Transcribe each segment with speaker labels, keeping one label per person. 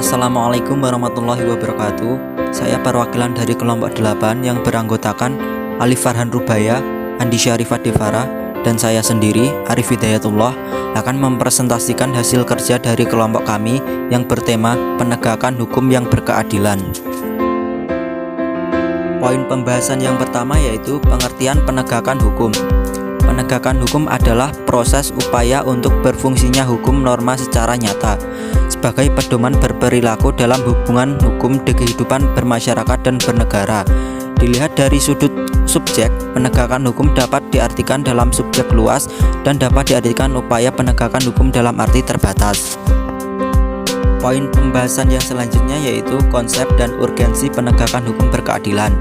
Speaker 1: Assalamualaikum warahmatullahi wabarakatuh. Saya perwakilan dari kelompok 8 yang beranggotakan Alif Farhan Rubaya, Andi Syarifat Devara, dan saya sendiri, Arif Hidayatullah, akan mempresentasikan hasil kerja dari kelompok kami yang bertema penegakan hukum yang berkeadilan. Poin pembahasan yang pertama yaitu pengertian penegakan hukum. Penegakan hukum adalah proses upaya untuk berfungsinya hukum norma secara nyata sebagai pedoman berperilaku dalam hubungan hukum di kehidupan bermasyarakat dan bernegara. Dilihat dari sudut subjek, penegakan hukum dapat diartikan dalam subjek luas dan dapat diartikan upaya penegakan hukum dalam arti terbatas. Poin pembahasan yang selanjutnya yaitu konsep dan urgensi penegakan hukum berkeadilan.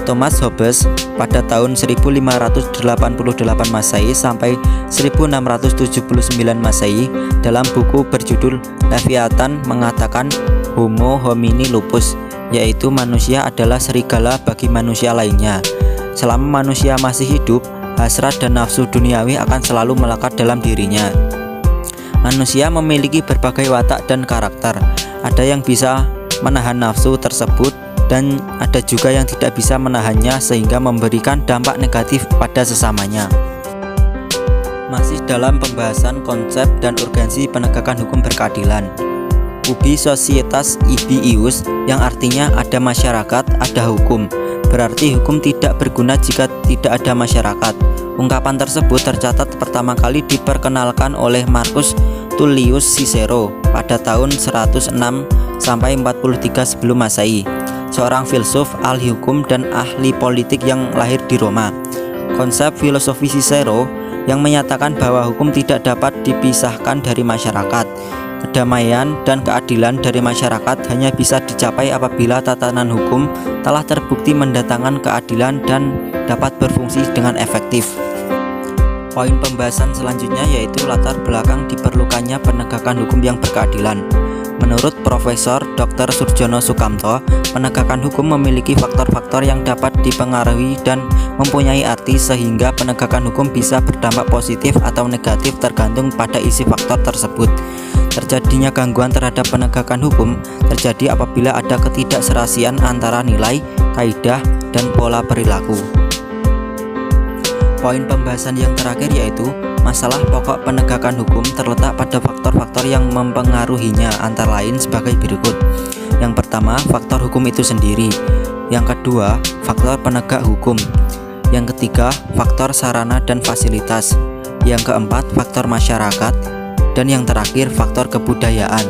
Speaker 1: Thomas Hobbes pada tahun 1588 Masehi sampai 1679 Masehi dalam buku berjudul Leviathan mengatakan Homo homini lupus, yaitu manusia adalah serigala bagi manusia lainnya. Selama manusia masih hidup, hasrat dan nafsu duniawi akan selalu melekat dalam dirinya. Manusia memiliki berbagai watak dan karakter. Ada yang bisa menahan nafsu tersebut dan ada juga yang tidak bisa menahannya sehingga memberikan dampak negatif pada sesamanya. Masih dalam pembahasan konsep dan urgensi penegakan hukum berkeadilan. Ubi societas ibi ius, yang artinya ada masyarakat, ada hukum. Berarti hukum tidak berguna jika tidak ada masyarakat. Ungkapan tersebut tercatat pertama kali diperkenalkan oleh Marcus Tullius Cicero pada tahun 106 sampai 43 sebelum Masehi. Seorang filsuf, ahli hukum dan ahli politik yang lahir di Roma. Konsep filosofi Cicero yang menyatakan bahwa hukum tidak dapat dipisahkan dari masyarakat. Kedamaian dan keadilan dari masyarakat hanya bisa dicapai apabila tatanan hukum telah terbukti mendatangkan keadilan dan dapat berfungsi dengan efektif. Poin pembahasan selanjutnya yaitu latar belakang diperlukannya penegakan hukum yang berkeadilan. Menurut Profesor Dr. Surjono Sukamto, penegakan hukum memiliki faktor-faktor yang dapat dipengaruhi dan mempunyai arti sehingga penegakan hukum bisa berdampak positif atau negatif tergantung pada isi faktor tersebut. Terjadinya gangguan terhadap penegakan hukum terjadi apabila ada ketidakserasian antara nilai, kaidah, dan pola perilaku. Poin pembahasan yang terakhir yaitu masalah pokok penegakan hukum terletak pada faktor-faktor yang mempengaruhinya antara lain sebagai berikut. Yang pertama, faktor hukum itu sendiri. Yang kedua, faktor penegak hukum. Yang ketiga, faktor sarana dan fasilitas. Yang keempat, faktor masyarakat. Dan yang terakhir, faktor kebudayaan.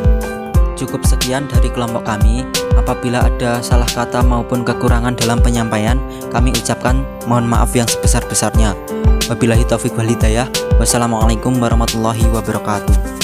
Speaker 1: Cukup sekian dari kelompok kami. Apabila ada salah kata maupun kekurangan dalam penyampaian, kami ucapkan mohon maaf yang sebesar-besarnya. Wabillahi taufiq wal hidayah. Wassalamualaikum warahmatullahi wabarakatuh.